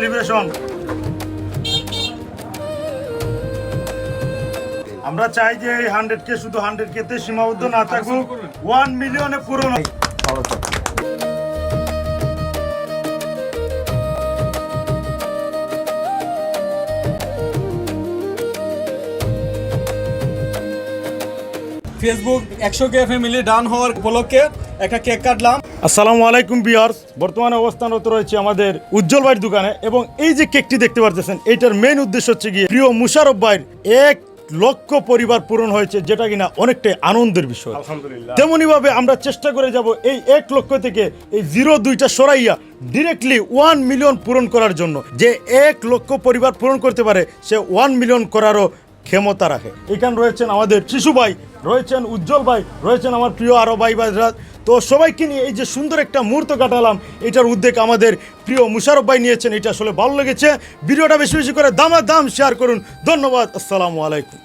Celebration আমরা চাই যে এই 100K শুধু 100K তে সীমাবদ্ধ না থাকুক, 1 মিলিয়নে পূরণ হোক। ফেসবুক 100K ফ্যামিলি ডান হওয়ার উপলক্ষে একটা কেক কাটলাম। আসসালামু আলাইকুম ভিউয়ার্স, বর্তমানে অবস্থানরত রয়েছে আমাদের উজ্জ্বল ভাইয়ের দোকানে এবং এই যে কেকটি দেখতে পারতেছেন এইটার মেইন উদ্দেশ্য হচ্ছে গিয়ে প্রিয় মুশারফ ভাইয়ের 1 লক্ষ পরিবার পূরণ হয়েছে, যেটা কিনা অনেকটাই আনন্দের বিষয়। আলহামদুলিল্লাহ। তেমনি ভাবে আমরা চেষ্টা করে যাব এই 1 লক্ষ থেকে এই 0-2টা সরাইয়া ডিরেক্টলি 1 মিলিয়ন পূরণ করার জন্য। যে 1 লক্ষ পরিবার পূরণ করতে পারে সে 1 মিলিয়ন করারও ক্ষমতা রাখে। এখানে রয়েছেন আমাদের শিশু ভাই, রয়েছেন উজ্জ্বল ভাই, রয়েছেন আমার প্রিয় আরো ভাই ভাইরা। তো সবাইকে নিয়ে এই যে সুন্দর একটা মুহূর্ত কাটালাম, এটার উদ্যোগ আমাদের প্রিয় মুশারফ ভাই নিয়েছেন। এটা আসলে ভালো লেগেছে। ভিডিওটা বেশি বেশি করে দামাদাম শেয়ার করুন। ধন্যবাদ। আসসালামু আলাইকুম।